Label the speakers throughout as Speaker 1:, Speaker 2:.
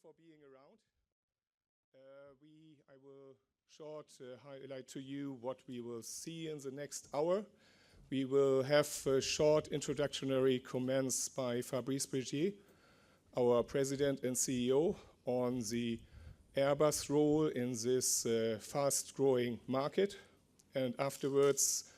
Speaker 1: for being around. I will short highlight to you what we will see in the next hour. We will have a short introductory comments by Fabrice Brigier, our President and CEO, on the Airbus role in this fast-growing market. And afterwards,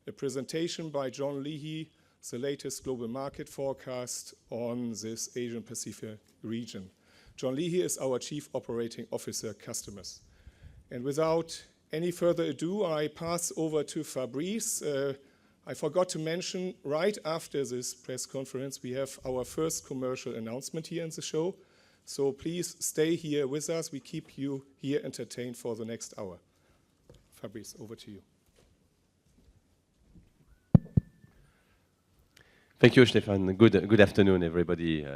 Speaker 1: a presentation by John Leahy, the latest global market forecast on this Asian-Pacific region. John Leahy is our Chief Operating Officer, Customers. And without any further ado, I pass over to Fabrice. I forgot to mention, right after this press conference, we have our first commercial announcement here in the show. So please stay here with us. We keep you here entertained for the next hour. Fabrice, over to you.
Speaker 2: Thank you, Stefan. Good afternoon, everybody.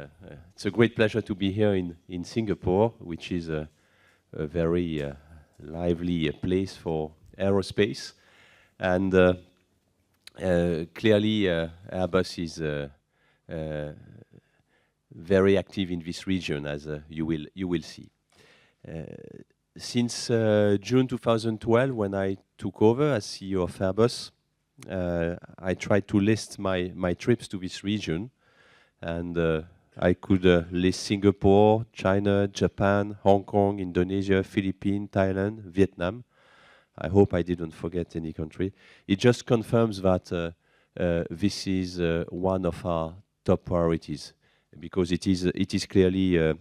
Speaker 2: It's a great pleasure to be here in Singapore, which is a very lively place for aerospace. And clearly, Airbus is very active in this region, as you will see. Since June 2012, when I took over as CEO of Airbus, I tried to list my trips to this region, and I could list Singapore, China, Japan, Hong Kong, Indonesia, Philippines, Thailand, Vietnam. I hope I didn't forget any country. It just confirms that this is one of our top priorities, because it is clearly a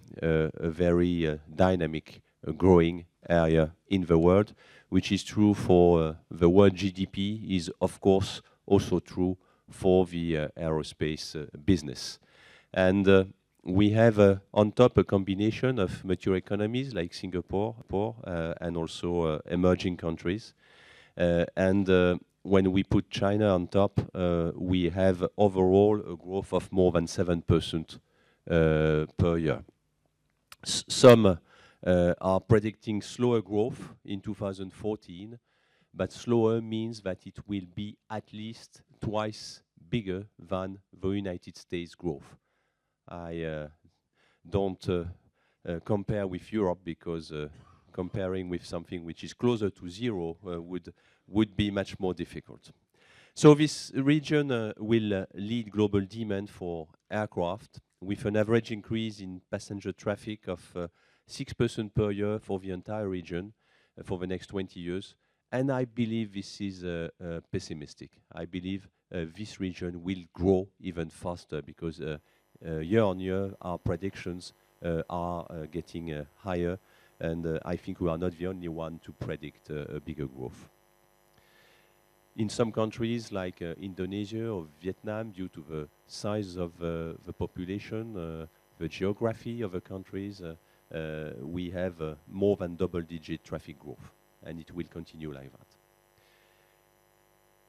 Speaker 2: very dynamic, growing area in the world, which is true for the world GDP, is of course also true for the aerospace business. And we have on top a combination of mature economies like Singapore and also emerging countries. When we put China on top, we have overall a growth of more than 7% per year. Some are predicting slower growth in 2014, but slower means that it will be at least twice bigger than the United States growth. I don't compare with Europe, because comparing with something which is closer to zero would be much more difficult. So this region will lead global demand for aircraft, with an average increase in passenger traffic of 6% per year for the entire region for the next 20 years. And I believe this is pessimistic. I believe this region will grow even faster, because year on year our predictions are getting higher, and I think we are not the only one to predict a bigger growth. In some countries like Indonesia or Vietnam, due to the size of the population, the geography of the countries, we have more than double-digit traffic growth, and it will continue like that.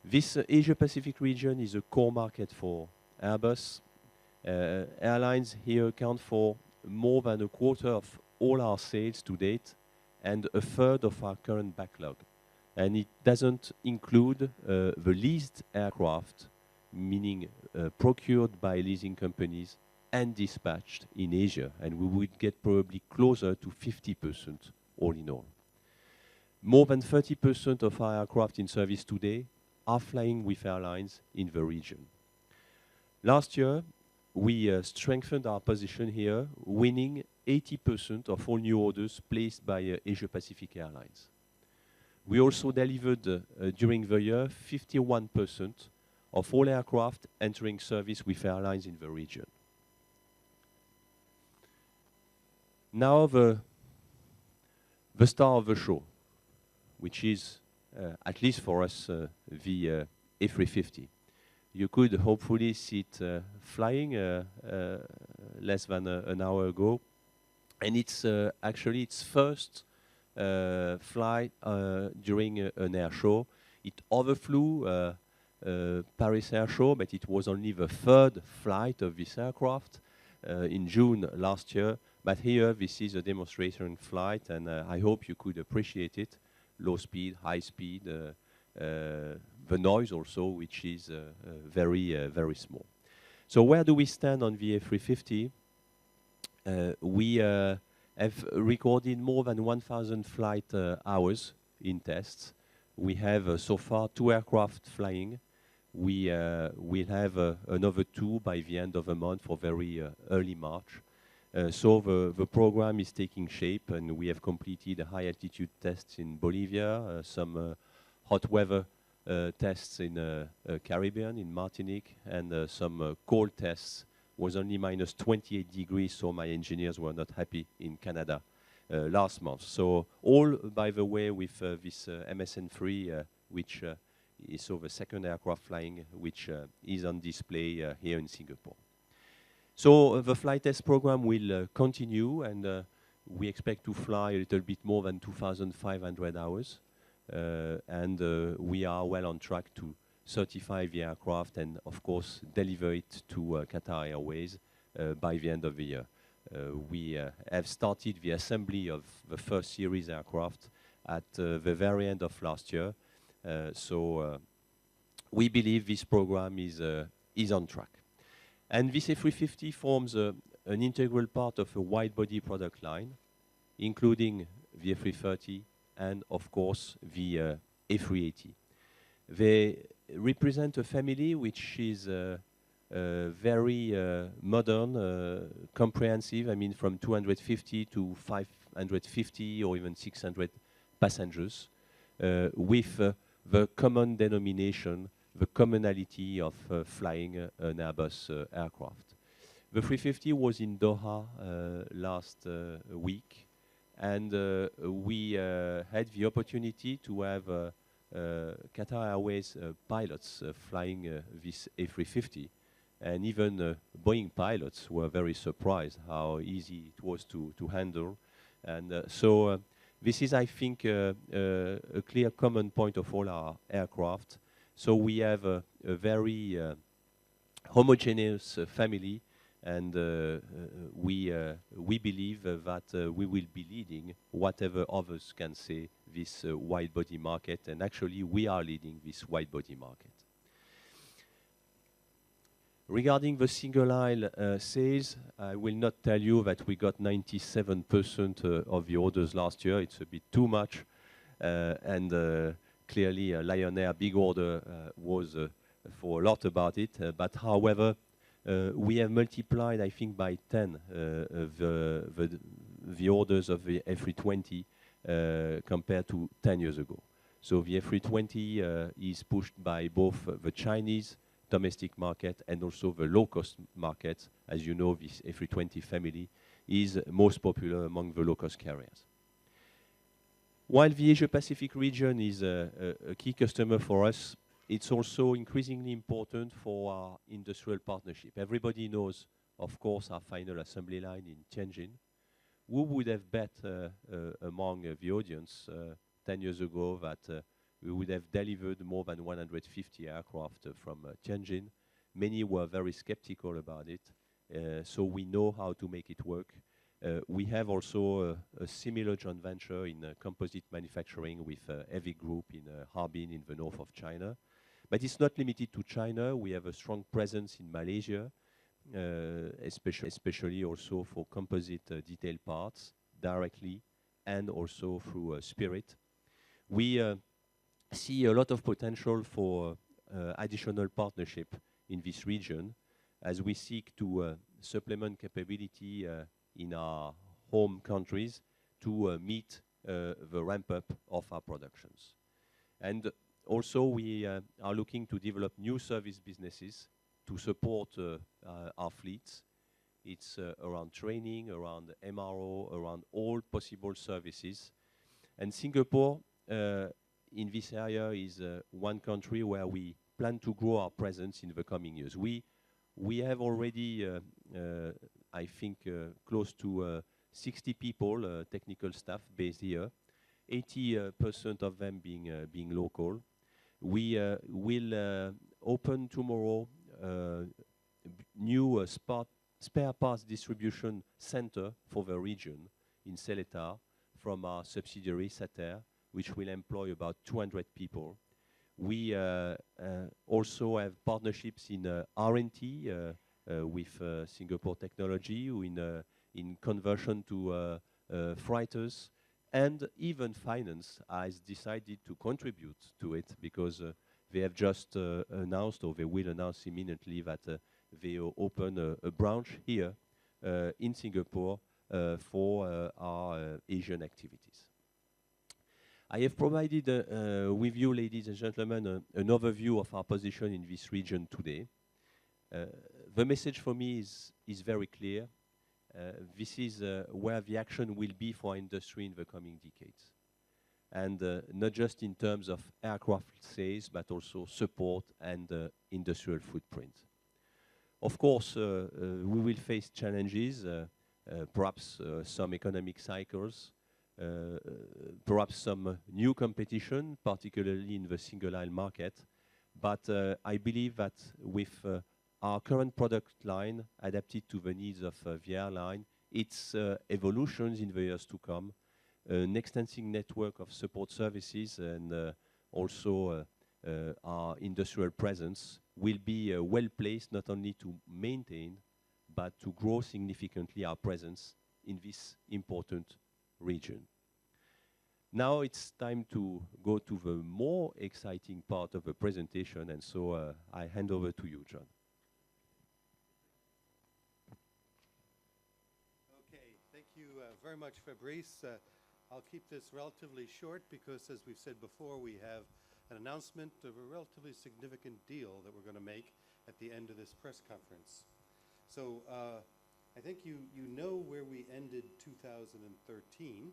Speaker 2: This Asia-Pacific region is a core market for Airbus. Airlines here account for more than a quarter of all our sales to date, and a third of our current backlog. And it doesn't include the leased aircraft, meaning procured by leasing companies and dispatched in Asia, and we would get probably closer to 50% all in all. More than 30% of our aircraft in service today are flying with airlines in the region. Last year, we strengthened our position here, winning 80% of all new orders placed by Asia-Pacific Airlines. We also delivered during the year 51% of all aircraft entering service with airlines in the region. Now the star of the show, which is, at least for us, the A350. You could hopefully see it flying less than an hour ago. And it's actually its first flight during an air show. It overflew Paris Air Show, but it was only the third flight of this aircraft in June last year. But here, this is a demonstration flight, and I hope you could appreciate it. Low speed, high speed, the noise also, which is very small. So where do we stand on the A350? We have recorded more than 1,000 flight hours in tests. We have so far 2 aircraft flying. We will have another 2 by the end of the month for very early March. So the program is taking shape, and we have completed high altitude tests in Bolivia, some hot weather tests in Caribbean, in Martinique, and some cold tests. Was only minus 28 degrees, so my engineers were not happy in Canada last month. So all, by the way, with this MSN3, which is so the second aircraft flying, which is on display here in Singapore. So the flight test program will continue, and we expect to fly a little bit more than 2,500 hours. And we are well on track to certify the aircraft and, of course, deliver it to Qatar Airways by the end of the year. We have started the assembly of the first series aircraft at the very end of last year. So we believe this program is on track. And this A350 forms an integral part of a wide-body product line, including the A330 and, of course, the A380. They represent a family which is very modern, comprehensive, I mean from 250 to 550 or even 600 passengers, with the common denomination, the commonality of flying an Airbus aircraft. The 350 was in Doha last week, and we had the opportunity to have Qatar Airways pilots flying this A350, and even Boeing pilots were very surprised how easy it was to handle. And so this is, I think, a clear common point of all our aircraft. So we have a very homogeneous family, and we believe that we will be leading whatever others can say this wide-body market, and actually we are leading this wide-body market. Regarding the single-aisle sales, I will not tell you that we got 97% of the orders last year. It's a bit too much, and clearly Lion Air big order was for a lot about it, but however, we have multiplied, I think, by 10 the orders of the A320 compared to 10 years ago. So the A320 is pushed by both the Chinese domestic market and also the low-cost market. As you know, this A320 family is most popular among the low-cost carriers. While the Asia-Pacific region is a key customer for us, it's also increasingly important for our industrial partnership. Everybody knows, of course, our final assembly line in Tianjin. Who would have bet among the audience 10 years ago that we would have delivered more than 150 aircraft from Tianjin? Many were very skeptical about it, so we know how to make it work. We have also a similar joint venture in composite manufacturing with Heavy Group in Harbin in the north of China. But it's not limited to China. We have a strong presence in Malaysia, especially also for composite detail parts directly and also through Spirit. We see a lot of potential for additional partnership in this region as we seek to supplement capability in our home countries to meet the ramp-up of our productions. And also we are looking to develop new service businesses to support our fleets. It's around training, around MRO, around all possible services. And Singapore in this area is one country where we plan to grow our presence in the coming years. We have already, I think, close to 60 people, technical staff based here, 80% of them being local. We will open tomorrow new spare parts distribution center for the region in Seletar from our subsidiary Sater, which will employ about 200 people. We also have partnerships in R&T with Singapore Technology in conversion to freighters, and even finance has decided to contribute to it because they have just announced, or they will announce imminently, that they open a branch here in Singapore for our Asian activities. I have provided with you, ladies and gentlemen, an overview of our position in this region today. The message for me is very clear. This is where the action will be for industry in the coming decades. And not just in terms of aircraft sales, but also support and industrial footprint. Of course, we will face challenges, perhaps some economic cycles, perhaps some new competition, particularly in the single-aisle market. But I believe that with our current product line adapted to the needs of the airline, its evolutions in the years to come, an extensive network of support services, and also our industrial presence will be well placed not only to maintain but to grow significantly our presence in this important region. Now it's time to go to the more exciting part of the presentation, and so I hand over to you, John.
Speaker 3: Okay, thank you very much, Fabrice. I'll keep this relatively short because, as we've said before, we have an announcement of a relatively significant deal that we're going to make at the end of this press conference. So I think you know where we ended 2013.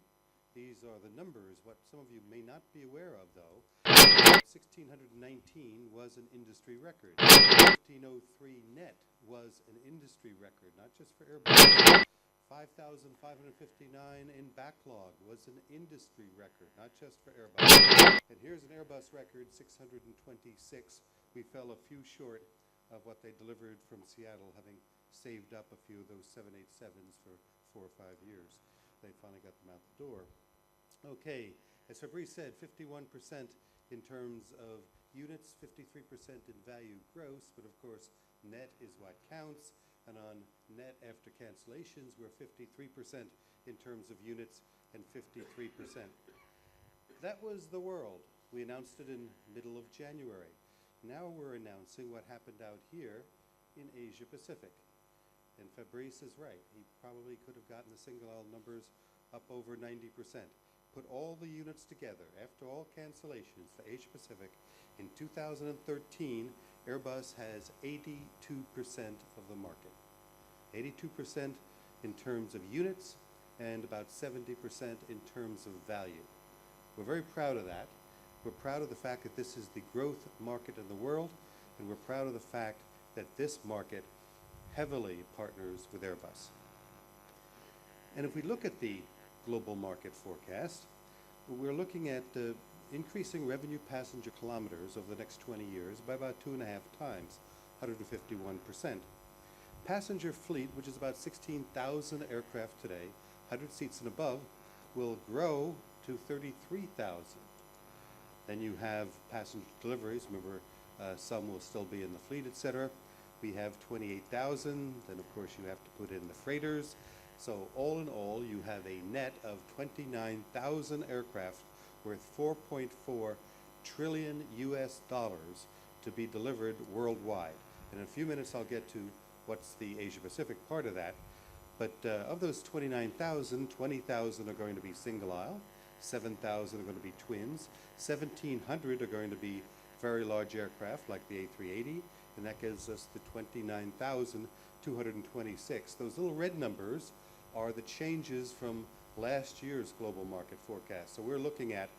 Speaker 3: These are the numbers. What some of you may not be aware of, though, 1,619 was an industry record. 1,503 net was an industry record, not just for Airbus. 5,559 in backlog was an industry record, not just for Airbus. And here's an Airbus record, 626. We fell a few short of what they delivered from Seattle, having saved up a few of those 787s for 4 or 5 years. They finally got them out the door. Okay, as Fabrice said, 51% in terms of units, 53% in value gross, but of course net is what counts. And on net after cancellations, we're 53% in terms of units and 53%. That was the world. We announced it in middle of January. Now we're announcing what happened out here in Asia Pacific. And Fabrice is right. He probably could have gotten the single-aisle numbers up over 90%. Put all the units together, after all cancellations for Asia Pacific, in 2013, Airbus has 82% of the market. 82% in terms of units and about 70% in terms of value. We're very proud of that. We're proud of the fact that this is the growth market in the world, and we're proud of the fact that this market heavily partners with Airbus. And if we look at the global market forecast, we're looking at increasing revenue passenger kilometers over the next 20 years by about 2.5 times, 151%. Passenger fleet, which is about 16,000 aircraft today, 100 seats and above, will grow to 33,000. Then you have passenger deliveries. Remember, some will still be in the fleet, etc. We have 28,000. Then, of course, you have to put in the freighters. So all in all, you have a net of 29,000 aircraft worth $4.4 trillion to be delivered worldwide. And in a few minutes, I'll get to what's the Asia Pacific part of that. But of those 29,000, 20,000 are going to be single aisle, 7,000 are going to be twins, 1,700 are going to be very large aircraft like the A380, and that gives us the 29,226. Those little red numbers are the changes from last year's global market forecast. So we're looking at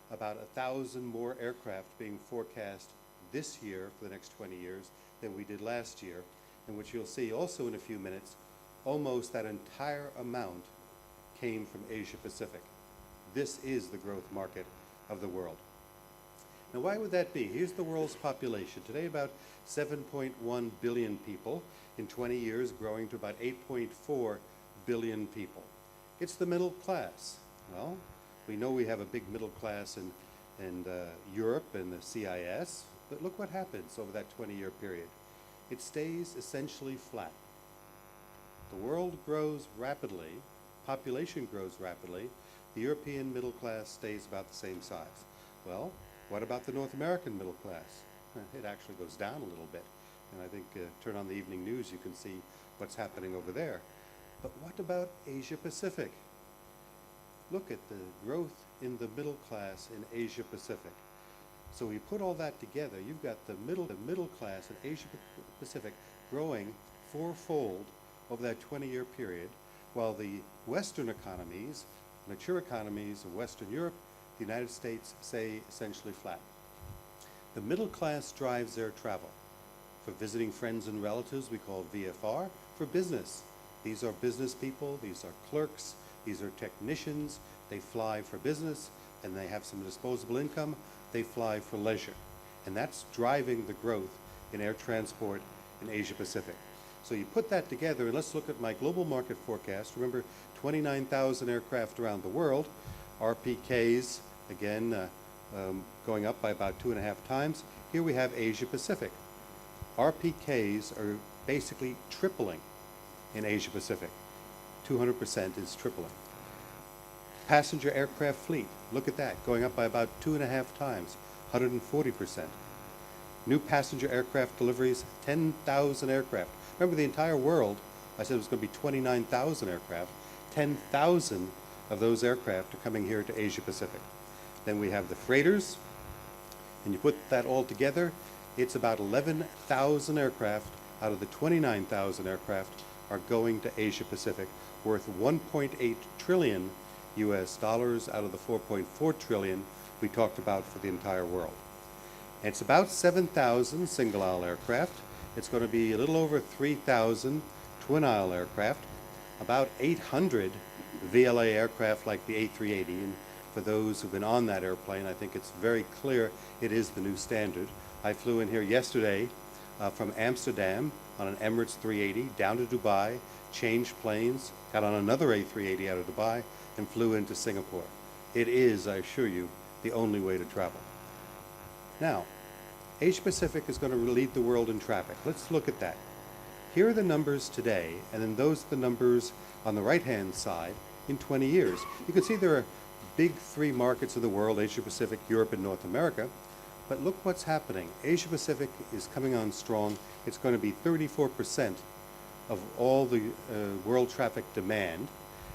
Speaker 3: about 1,000 more aircraft being forecast this year for the next 20 years than we did last year, and which you'll see also in a few minutes, almost that entire amount came from Asia Pacific. This is the growth market of the world. Now, why would that be? Here's the world's population. Today, about 7.1 billion people. In 20 years, growing to about 8.4 billion people. It's the middle class. Well, we know we have a big middle class in Europe and the CIS, but look what happens over that 20-year period. It stays essentially flat. The world grows rapidly, population grows rapidly, the European middle class stays about the same size. Well, what about the North American middle class? It actually goes down a little bit. And I think turn on the evening news, you can see what's happening over there. But what about Asia Pacific? Look at the growth in the middle class in Asia Pacific. So we put all that together, you've got the middle class in Asia Pacific growing fourfold over that 20-year period, while the Western economies, mature economies of Western Europe, the United States, stay essentially flat. The middle class drives their travel. For visiting friends and relatives, we call VFR. For business, these are business people, these are clerks, these are technicians. They fly for business, and they have some disposable income. They fly for leisure. And that's driving the growth in air transport in Asia Pacific. So you put that together, and let's look at my global market forecast. Remember, 29,000 aircraft around the world. RPKs, again, going up by about 2.5 times. Here we have Asia Pacific. RPKs are basically tripling in Asia Pacific. 200% is tripling. Passenger aircraft fleet, look at that, going up by about 2.5 times, 140%. New passenger aircraft deliveries, 10,000 aircraft. Remember, the entire world, I said it was going to be 29,000 aircraft. 10,000 of those aircraft are coming here to Asia Pacific. Then we have the freighters, and you put that all together, it's about 11,000 aircraft out of the 29,000 aircraft are going to Asia Pacific, worth 1.8 trillion US dollars out of the 4.4 trillion we talked about for the entire world. And it's about 7,000 single-aisle aircraft. It's going to be a little over 3,000 twin-aisle aircraft, about 800 VLA aircraft like the A380. And for those who've been on that airplane, I think it's very clear it is the new standard. I flew in here yesterday from Amsterdam on an Emirates 380 down to Dubai, changed planes, got on another A380 out of Dubai, and flew into Singapore. It is, I assure you, the only way to travel. Now, Asia Pacific is going to lead the world in traffic. Let's look at that. Here are the numbers today, and then those are the numbers on the right-hand side in 20 years. You can see there are big three markets of the world, Asia Pacific, Europe, and North America. But look what's happening. Asia Pacific is coming on strong. It's going to be 34% of all the world traffic demand.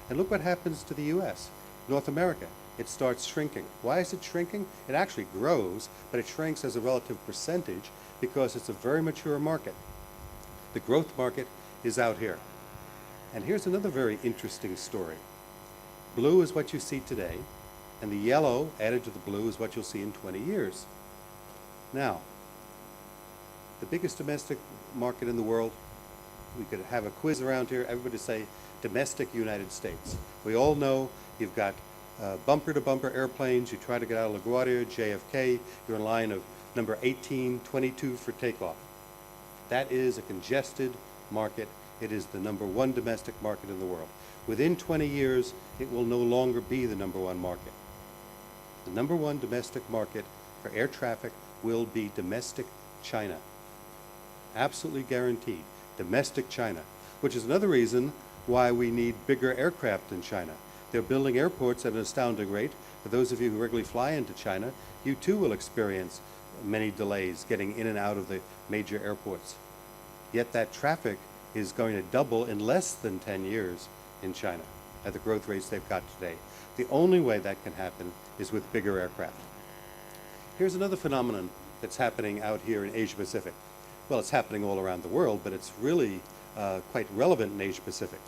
Speaker 3: And look what happens to the US, North America. It starts shrinking. Why is it shrinking? It actually grows, but it shrinks as a relative percentage because it's a very mature market. The growth market is out here. And here's another very interesting story. Blue is what you see today, and the yellow added to the blue is what you'll see in 20 years. Now, the biggest domestic market in the world, we could have a quiz around here, everybody say domestic United States. We all know you've got bumper-to-bumper airplanes, you try to get out of LaGuardia, JFK, you're in line of number 1822 for takeoff. That is a congested market. It is the #1 domestic market in the world. Within 20 years, it will no longer be the #1 market. The #1 domestic market for air traffic will be domestic China. Absolutely guaranteed. Domestic China, which is another reason why we need bigger aircraft in China. They're building airports at an astounding rate. For those of you who regularly fly into China, you too will experience many delays getting in and out of the major airports. Yet that traffic is going to double in less than 10 years in China at the growth rates they've got today. The only way that can happen is with bigger aircraft. Here's another phenomenon that's happening out here in Asia Pacific. Well, it's happening all around the world, but it's really quite relevant in Asia Pacific.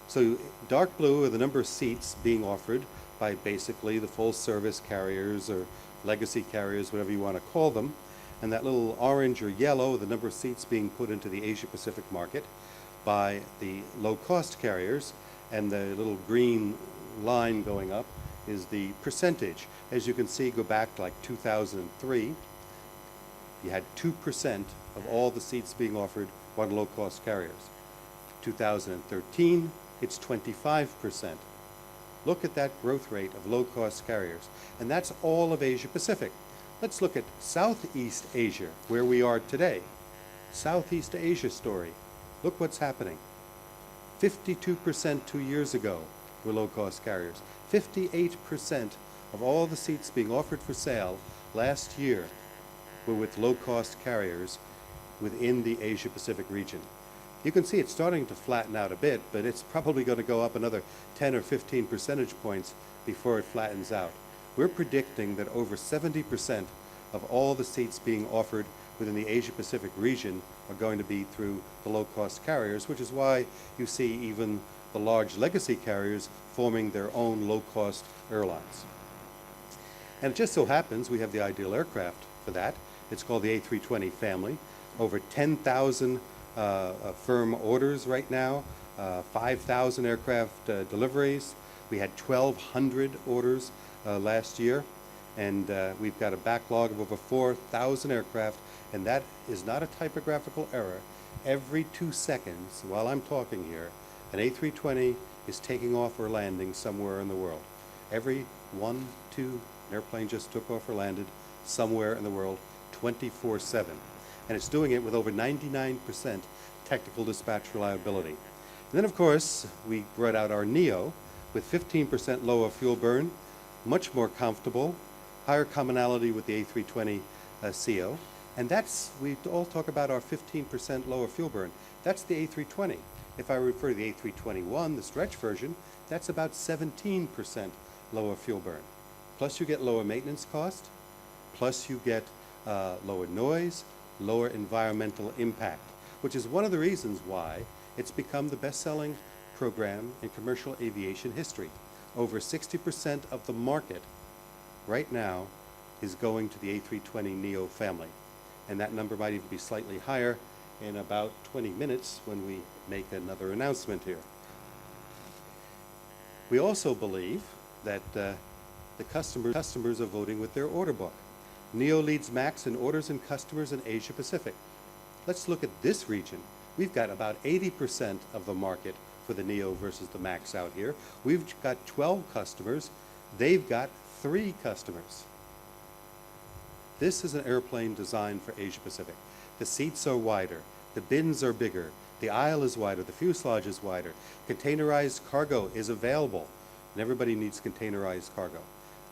Speaker 3: So dark blue are the number of seats being offered by basically the full service carriers or legacy carriers, whatever you want to call them. And that little orange or yellow, the number of seats being put into the Asia Pacific market by the low-cost carriers. And the little green line going up is the percentage. As you can see, go back to like 2003, you had 2% of all the seats being offered by low-cost carriers. 2013, it's 25%. Look at that growth rate of low-cost carriers. And that's all of Asia Pacific. Let's look at Southeast Asia, where we are today. Southeast Asia story. Look what's happening. 52% 2 years ago, were low-cost carriers. 58% of all the seats being offered for sale last year were with low-cost carriers within the Asia-Pacific region. You can see it's starting to flatten out a bit, but it's probably going to go up another 10 or 15 percentage points before it flattens out. We're predicting that over 70% of all the seats being offered within the Asia-Pacific region are going to be through the low-cost carriers, which is why you see even the large legacy carriers forming their own low-cost airlines. And it just so happens we have the ideal aircraft for that. It's called the A320 family. Over 10,000 firm orders right now, 5,000 aircraft deliveries. We had 1,200 orders last year, and we've got a backlog of over 4,000 aircraft, and that is not a typographical error. Every 2 seconds, while I'm talking here, an A320 is taking off or landing somewhere in the world. Every 1, 2, an airplane just took off or landed somewhere in the world, 24/7. And it's doing it with over 99% technical dispatch reliability. And then, of course, we brought out our NEO with 15% lower fuel burn, much more comfortable, higher commonality with the A320 CO. And that's, we all talk about our 15% lower fuel burn. That's the A320. If I refer to the A321, the stretch version, that's about 17% lower fuel burn. Plus you get lower maintenance cost, plus you get lower noise, lower environmental impact, which is one of the reasons why it's become the best-selling program in commercial aviation history. Over 60% of the market right now is going to the A320 NEO family. And that number might even be slightly higher in about 20 minutes when we make another announcement here. We also believe that the customers are voting with their order book. NEO leads MAX in orders and customers in Asia Pacific. Let's look at this region. We've got about 80% of the market for the NEO versus the MAX out here. We've got 12 customers. They've got 3 customers. This is an airplane designed for Asia Pacific. The seats are wider, the bins are bigger, the aisle is wider, the fuselage is wider, containerized cargo is available, and everybody needs containerized cargo.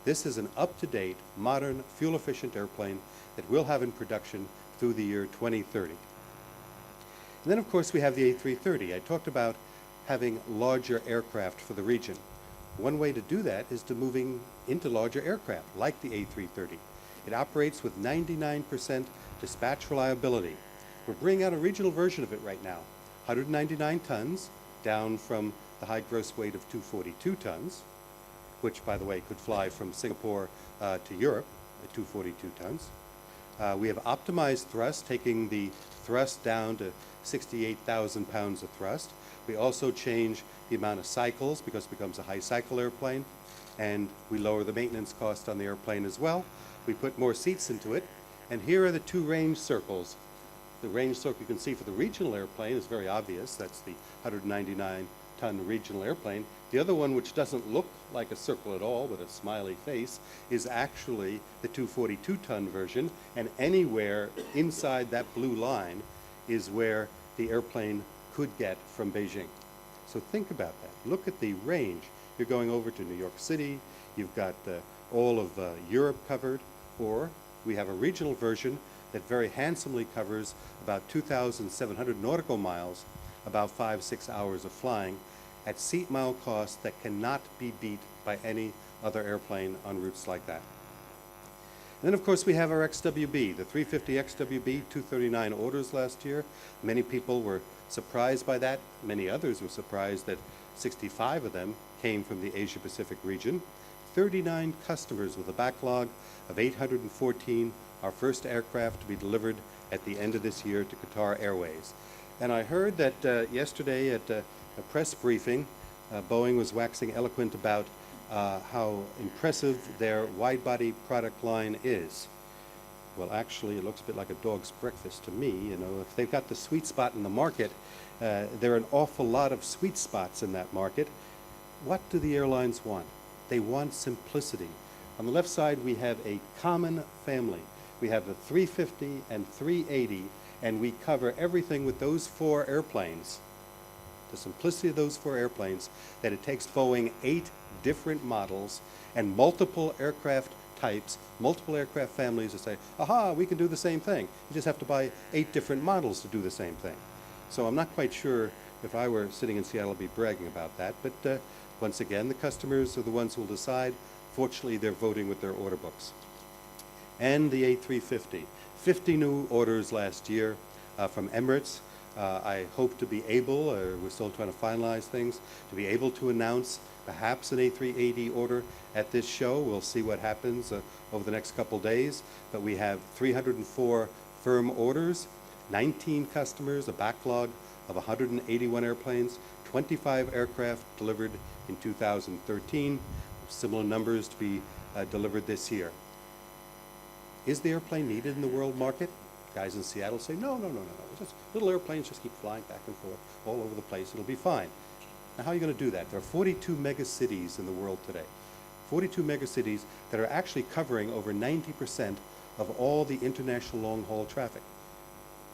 Speaker 3: This is an up-to-date, modern, fuel-efficient airplane that we'll have in production through the year 2030. And then, of course, we have the A330. I talked about having larger aircraft for the region. One way to do that is to moving into larger aircraft, like the A330. It operates with 99% dispatch reliability. We're bringing out a regional version of it right now. 199 tons, down from the high gross weight of 242 tons, which, by the way, could fly from Singapore to Europe at 242 tons. We have optimized thrust, taking the thrust down to 68,000 pounds of thrust. We also change the amount of cycles because it becomes a high cycle airplane, and we lower the maintenance cost on the airplane as well. We put more seats into it, and here are the 2 range circles. The range circle you can see for the regional airplane is very obvious. That's the 199-ton regional airplane. The other one, which doesn't look like a circle at all with a smiley face, is actually the 242-ton version, and anywhere inside that blue line is where the airplane could get from Beijing. So think about that. Look at the range. You're going over to New York City, you've got all of Europe covered, or we have a regional version that very handsomely covers about 2,700 nautical miles, about 5-6 hours of flying, at seat mile cost that cannot be beat by any other airplane on routes like that. And then, of course, we have our XWB, the 350 XWB, 239 orders last year. Many people were surprised by that. Many others were surprised that 65 of them came from the Asia Pacific region. 39 customers with a backlog of 814, our first aircraft to be delivered at the end of this year to Qatar Airways. And I heard that yesterday at a press briefing, Boeing was waxing eloquent about how impressive their wide-body product line is. Well, actually, it looks a bit like a dog's breakfast to me. You know, if they've got the sweet spot in the market, there are an awful lot of sweet spots in that market. What do the airlines want? They want simplicity. On the left side, we have a common family. We have the 350 and 380, and we cover everything with those 4 airplanes the simplicity of those 4 airplanes, that it takes Boeing 8 different models and multiple aircraft types, multiple aircraft families to say, aha, we can do the same thing. You just have to buy 8 different models to do the same thing. So I'm not quite sure if I were sitting in Seattle, I'd be bragging about that. But once again, the customers are the ones who will decide. Fortunately, they're voting with their order books. And the A350. 50 new orders last year from Emirates. I hope to be able, we're still trying to finalize things, to be able to announce perhaps an A380 order at this show. We'll see what happens over the next couple days. But we have 304 firm orders, 19 customers, a backlog of 181 airplanes, 25 aircraft delivered in 2013, similar numbers to be delivered this year. Is the airplane needed in the world market? Guys in Seattle say, no. Just little airplanes just keep flying back and forth all over the place. It'll be fine. Now, how are you going to do that? There are 42 mega cities in the world today. 42 mega cities that are actually covering over 90% of all the international long-haul traffic.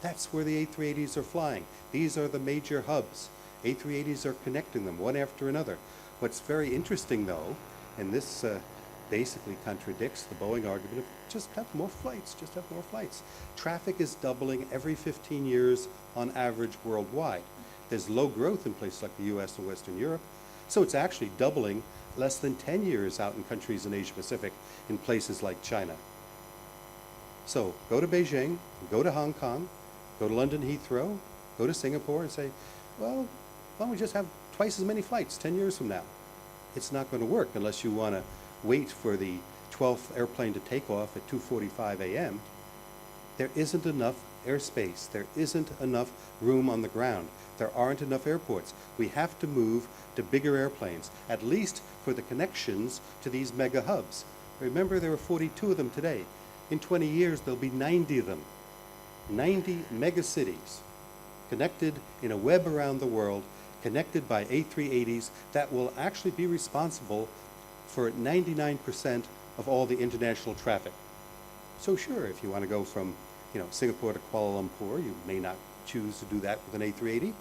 Speaker 3: That's where the A380s are flying. These are the major hubs. A380s are connecting them one after another. What's very interesting, though, and this basically contradicts the Boeing argument of just have more flights, just have more flights. Traffic is doubling every 15 years on average worldwide. There's low growth in places like the US and Western Europe, so it's actually doubling less than 10 years out in countries in Asia Pacific in places like China. So go to Beijing, go to Hong Kong, go to London Heathrow, go to Singapore and say, well, why don't we just have twice as many flights 10 years from now? It's not going to work unless you want to wait for the 12th airplane to take off at 2:45 a.m. There isn't enough airspace. There isn't enough room on the ground. There aren't enough airports. We have to move to bigger airplanes, at least for the connections to these mega hubs. Remember, there are 42 of them today. In 20 years, there'll be 90 of them. 90 mega cities connected in a web around the world, connected by A380s that will actually be responsible for 99% of all the international traffic. So sure, if you want to go from Singapore to Kuala Lumpur, you may not choose to do that with an A380.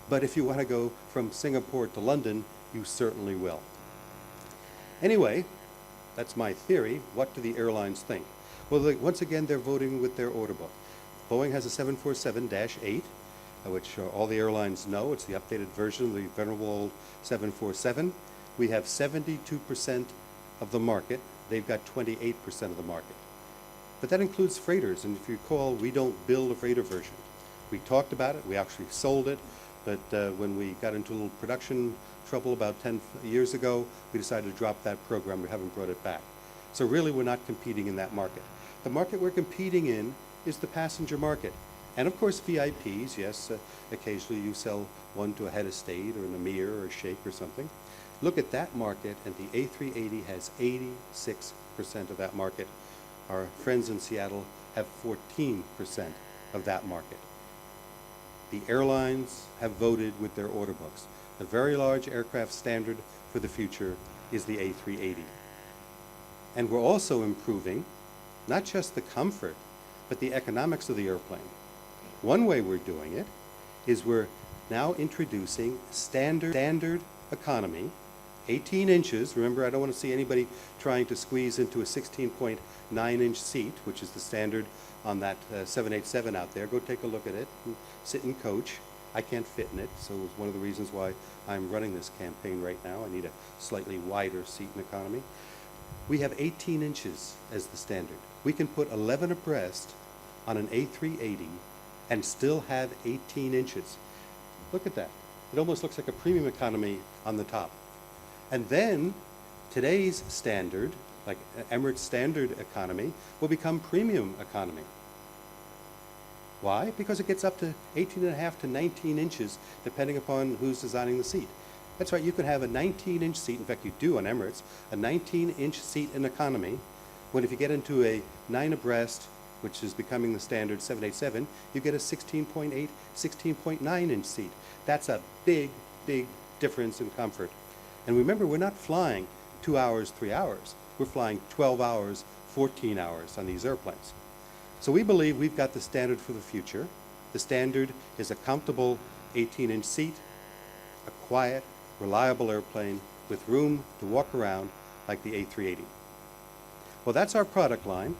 Speaker 3: But if you want to go from Singapore to London, you certainly will. Anyway, that's my theory. What do the airlines think? Well, once again, they're voting with their order book. Boeing has a 747-8, which all the airlines know. It's the updated version of the venerable old 747. We have 72% of the market. They've got 28% of the market. But that includes freighters, and if you recall, we don't build a freighter version. We talked about it, we actually sold it, but when we got into a little production trouble about 10 years ago, we decided to drop that program. We haven't brought it back. So really, we're not competing in that market. The market we're competing in is the passenger market. And of course, VIPs, yes, occasionally you sell one to a head of state or an emir or a sheikh or something. Look at that market, and the A380 has 86% of that market. Our friends in Seattle have 14% of that market. The airlines have voted with their order books. The very large aircraft standard for the future is the A380. And we're also improving not just the comfort, but the economics of the airplane. One way we're doing it is we're now introducing standard economy, 18 inches. Remember, I don't want to see anybody trying to squeeze into a 16.9-inch seat, which is the standard on that 787 out there. Go take a look at it and sit in coach. I can't fit in it, so it's one of the reasons why I'm running this campaign right now. I need a slightly wider seat in economy. We have 18 inches as the standard. We can put 11 abreast on an A380 and still have 18 inches. Look at that. It almost looks like a premium economy on the top. And then today's standard, like Emirates standard economy, will become premium economy. Why? Because it gets up to 18.5 to 19 inches, depending upon who's designing the seat. That's right, you could have a 19-inch seat, in fact you do on Emirates, a 19-inch seat in economy, when if you get into a 9 abreast, which is becoming the standard 787, you get a 16.8, 16.9-inch seat. That's a big, big difference in comfort. And remember, we're not flying 2 hours, 3 hours. We're flying 12 hours, 14 hours on these airplanes. So we believe we've got the standard for the future. The standard is a comfortable 18-inch seat quiet, reliable airplane with room to walk around like the A380. Well, that's our product line.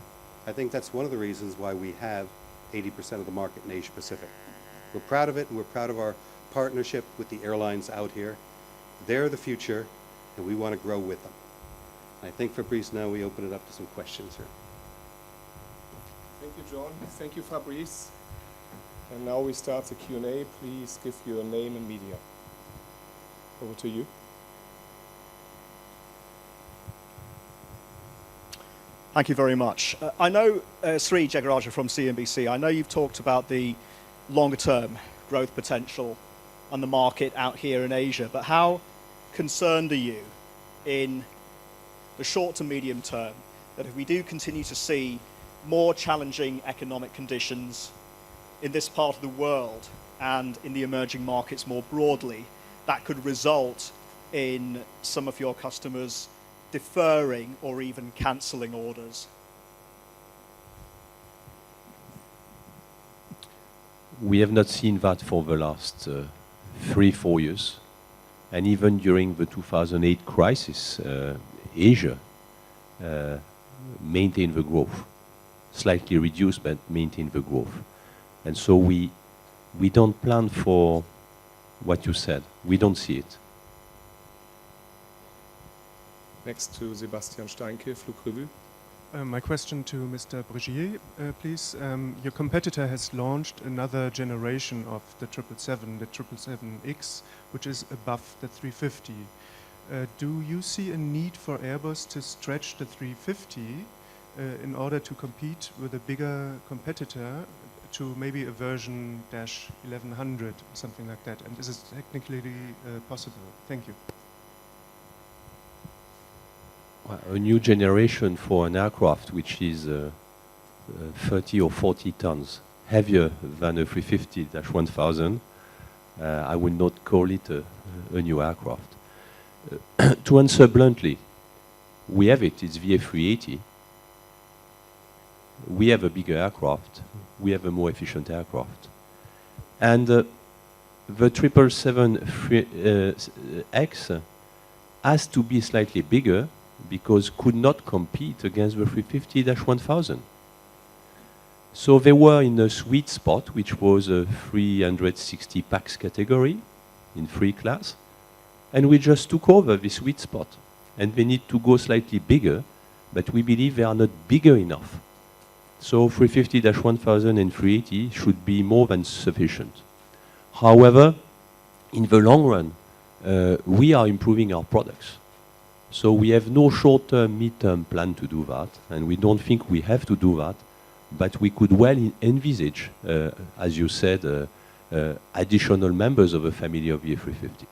Speaker 3: I think that's one of the reasons why we have 80% of the market in Asia Pacific. We're proud of it, and we're proud of our partnership with the airlines out here. They're the future, and we want to grow with them. I think, Fabrice, now we open it up to some questions here.
Speaker 1: Thank you, John. Thank you, Fabrice. And now we start the Q&A. Please give your name and media. Over to you.
Speaker 4: Thank you very much. I know, Sri Jagaraja from CNBC, I know you've talked about the longer-term growth potential and the market out here in Asia, but how concerned are you in the short to medium term that if we do continue to see more challenging economic conditions in this part of the world and in the emerging markets more broadly, that could result in some of your customers deferring or even cancelling orders?
Speaker 2: We have not seen that for the last 3-4 years. And even during the 2008 crisis, Asia maintained the growth, slightly reduced, but maintained the growth. And so we don't plan for what you said. We don't see it.
Speaker 1: Next to Sebastian Steinke, Flugrevue.
Speaker 5: My question to Mr. Brigier, please. Your competitor has launched another generation of the 777, the 777X, which is above the 350. Do you see a need for Airbus to stretch the 350 in order to compete with a bigger competitor to maybe a version -1100, something like that? And is it technically possible? Thank you.
Speaker 2: A new generation for an aircraft which is 30 or 40 tons heavier than a 350-1000, I would not call it a new aircraft. To answer bluntly, we have it, it's the A380. We have a bigger aircraft, we have a more efficient aircraft. And the 777X has to be slightly bigger because could not compete against the 350-1000. So they were in a sweet spot, which was a 360 pax category in free class, and we just took over this sweet spot. And they need to go slightly bigger, but we believe they are not bigger enough. So 350-1000 and 380 should be more than sufficient. However, in the long run, we are improving our products. So we have no short-term, mid-term plan to do that, and we don't think we have to do that, but we could well envisage, as you said, additional members of the family of the A350.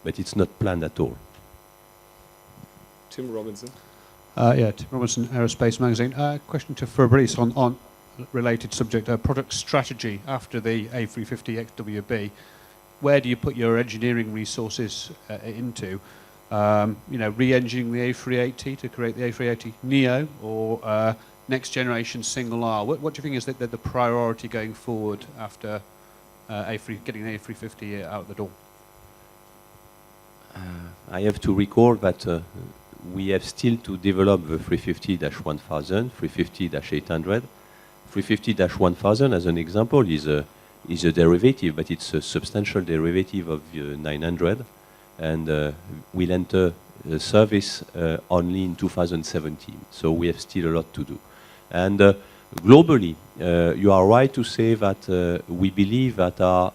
Speaker 2: But it's not planned at all.
Speaker 1: Tim Robinson.
Speaker 6: Yeah, Tim Robinson, Aerospace Magazine. Question to Fabrice on related subject, product strategy after the A350 XWB. Where do you put your engineering resources into? Re-engineering the A380 to create the A380 Neo, or next generation single aisle? What do you think is the priority going forward after getting the A350 out the door?
Speaker 2: I have to recall that we have still to develop the 350-1000, 350-800. 350-1000, as an example, is a derivative, but it's a substantial derivative of the 900, and will enter service only in 2017. So we have still a lot to do. And globally, you are right to say that we believe that our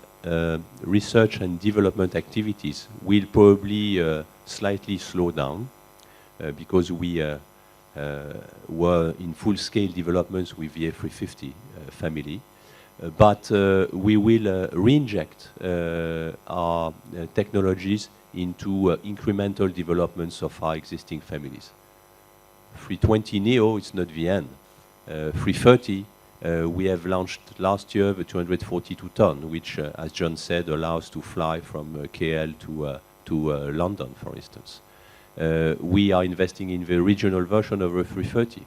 Speaker 2: research and development activities will probably slightly slow down because we were in full-scale developments with the A350 family. But we will re-inject our technologies into incremental developments of our existing families. 320 Neo, it's not the end. 330, we have launched last year the 242 ton, which, as John said, allows to fly from KL to London, for instance. We are investing in the regional version of the 330.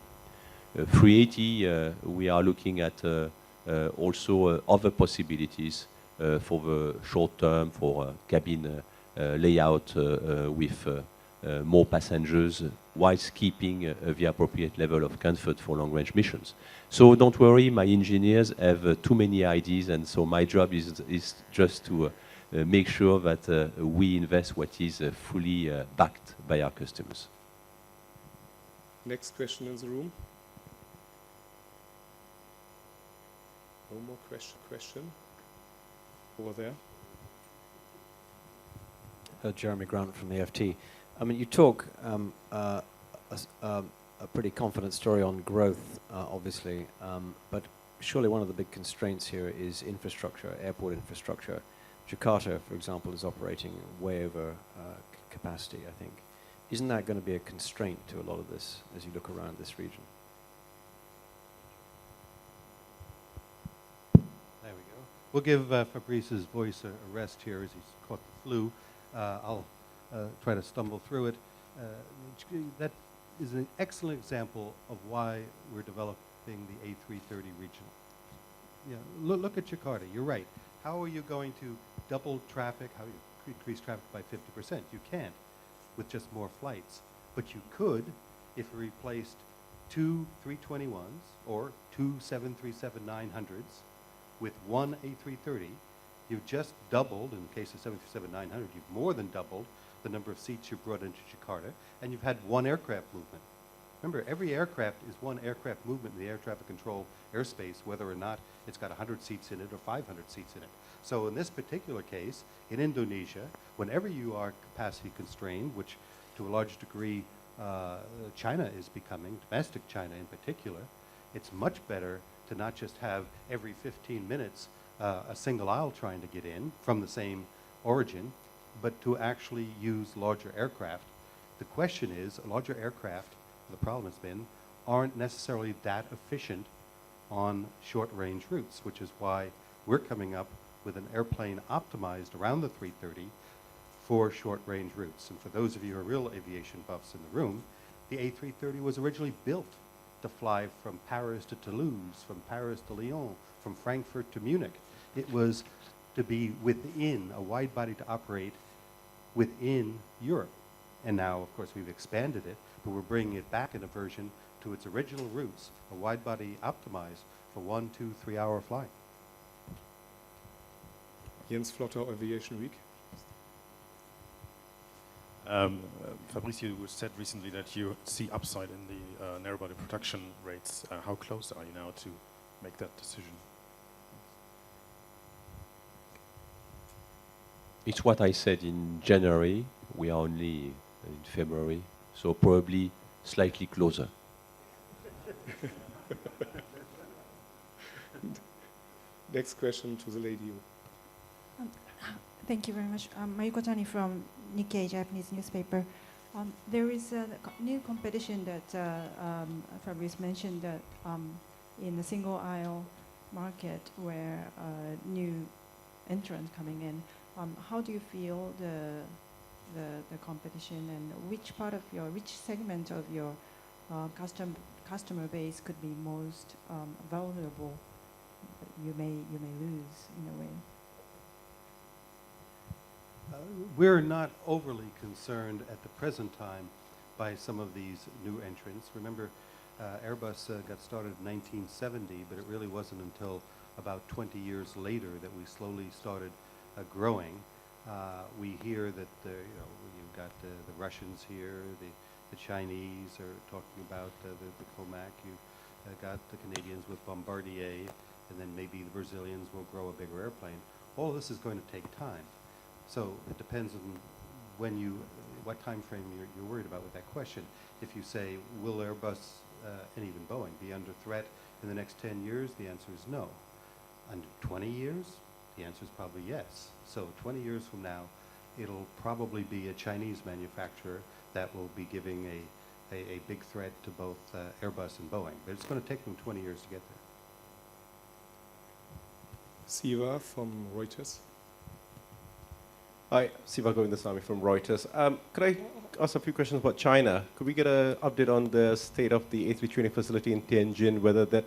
Speaker 2: 380, we are looking at also other possibilities for the short term, for cabin layout with more passengers, whilst keeping the appropriate level of comfort for long-range missions. So don't worry, my engineers have too many ideas, and so my job is just to make sure that we invest what is fully backed by our customers.
Speaker 1: Next question in the room. No more question. Over there.
Speaker 7: Jeremy Grant from the EFT. I mean, you talk a pretty confident story on growth, obviously, but surely one of the big constraints here is infrastructure, airport infrastructure. Jakarta, for example, is operating way over capacity, I think. Isn't that going to be a constraint to a lot of this as you look around this region?
Speaker 3: There we go. We'll give Fabrice's voice a rest here as he's caught the flu. I'll try to stumble through it. That is an excellent example of why we're developing the A330 regional. Yeah, look at Jakarta. You're right. How are you going to double traffic? How do you increase traffic by 50%? You can't with just more flights. But you could if you replaced 2 321s or 2 737-900s with one A330. You've just doubled, in the case of 737-900, you've more than doubled the number of seats you brought into Jakarta, and you've had one aircraft movement. Remember, every aircraft is one aircraft movement in the air traffic control airspace, whether or not it's got 100 seats in it or 500 seats in it. So in this particular case, in Indonesia, whenever you are capacity constrained, which to a large degree China is becoming, domestic China in particular, it's much better to not just have every 15 minutes a single aisle trying to get in from the same origin, but to actually use larger aircraft. The question is, larger aircraft, the problem has been, aren't necessarily that efficient on short-range routes, which is why we're coming up with an airplane optimized around the 330 for short-range routes. And for those of you who are real aviation buffs in the room, the A330 was originally built to fly from Paris to Toulouse, from Paris to Lyon, from Frankfurt to Munich. It was to be within, a wide body to operate within Europe. And now, of course, we've expanded it, but we're bringing it back in a version to its original roots, a wide body optimized for 1, 2, 3 hour flying.
Speaker 1: Jens Flotter, Aviation Week.
Speaker 8: Fabrice, you said recently that you see upside in the narrow-body production rates. How close are you now to make that decision?
Speaker 2: It's what I said in January. We are only in February, so probably slightly closer.
Speaker 1: Next question to the lady.
Speaker 9: Thank you very much. Mayuko Tani from Nikkei, Japanese newspaper. There is a new competition that Fabrice mentioned that in the single aisle market where new entrants coming in. How do you feel the competition, and which segment of your customer base could be most vulnerable? You may lose in a way.
Speaker 3: We're not overly concerned at the present time by some of these new entrants. Remember, Airbus got started in 1970, but it really wasn't until about 20 years later that we slowly started growing. We hear that you've got the Russians here, the Chinese are talking about the Comac. You've got the Canadians with Bombardier, and then maybe the Brazilians will grow a bigger airplane. All of this is going to take time. So it depends on what time frame you're worried about with that question. If you say, will Airbus and even Boeing be under threat in the next 10 years, the answer is no. Under 20 years, the answer is probably yes. So 20 years from now, it'll probably be a Chinese manufacturer that will be giving a big threat to both Airbus and Boeing. But it's going to take them 20 years to get there.
Speaker 1: Siva from Reuters.
Speaker 10: Hi, Siva Govindasamy from Reuters. Could I ask a few questions about China? Could we get an update on the state of the A320 facility in Tianjin, whether that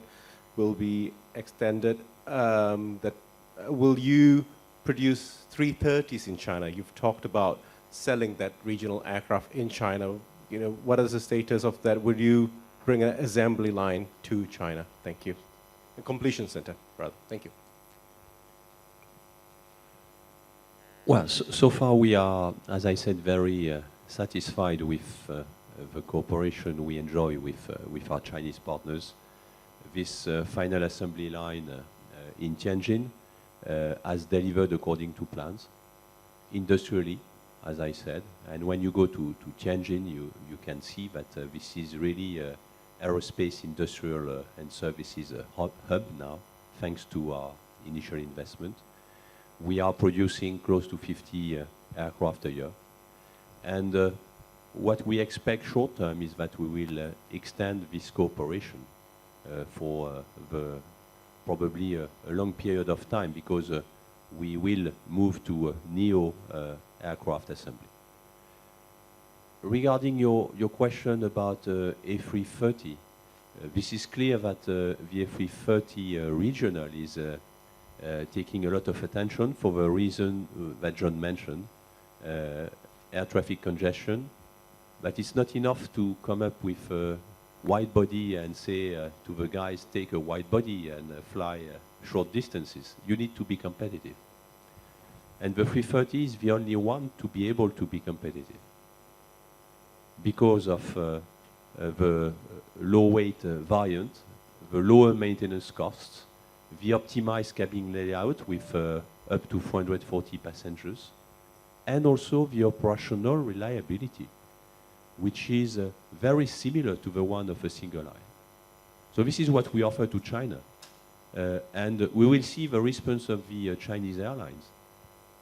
Speaker 10: will be extended? Will you produce 330s in China. You've talked about selling that regional aircraft in China. You know, what is the status of that? Would you bring an assembly line to China? Thank you. A completion center, rather. Thank you.
Speaker 2: Well, so far we are, as I said, very satisfied with the cooperation we enjoy with our Chinese partners. This final assembly line in Tianjin has delivered according to plans, industrially, as I said. And when you go to Tianjin, you can see that this is really aerospace, industrial and services hub now, thanks to our initial investment. We are producing close to 50 aircraft a year. And what we expect short term is that we will extend this cooperation for probably a long period of time, because we will move to neo aircraft assembly. Regarding your question about A330, this is clear that the A330 regional is taking a lot of attention for the reason that John mentioned, air traffic congestion. But it's not enough to come up with a wide body and say to the guys, take a wide body and fly short distances. You need to be competitive. And the 330 is the only one to be able to be competitive, because of the low weight variant, the lower maintenance costs, the optimized cabin layout with up to 440 passengers, and also the operational reliability, which is very similar to the one of a single aisle. So this is what we offer to China. And we will see the response of the Chinese airlines.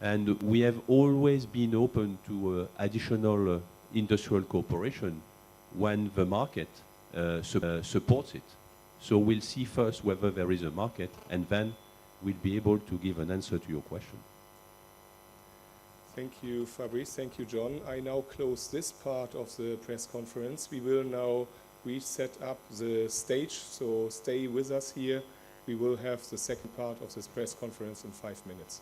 Speaker 2: And we have always been open to additional industrial cooperation when the market supports it. So we'll see first whether there is a market, and then we'll be able to give an answer to your question.
Speaker 1: Thank you, Fabrice. Thank you, John. I now close this part of the press conference. We will now reset up the stage, so stay with us here. We will have the second part of this press conference in 5 minutes.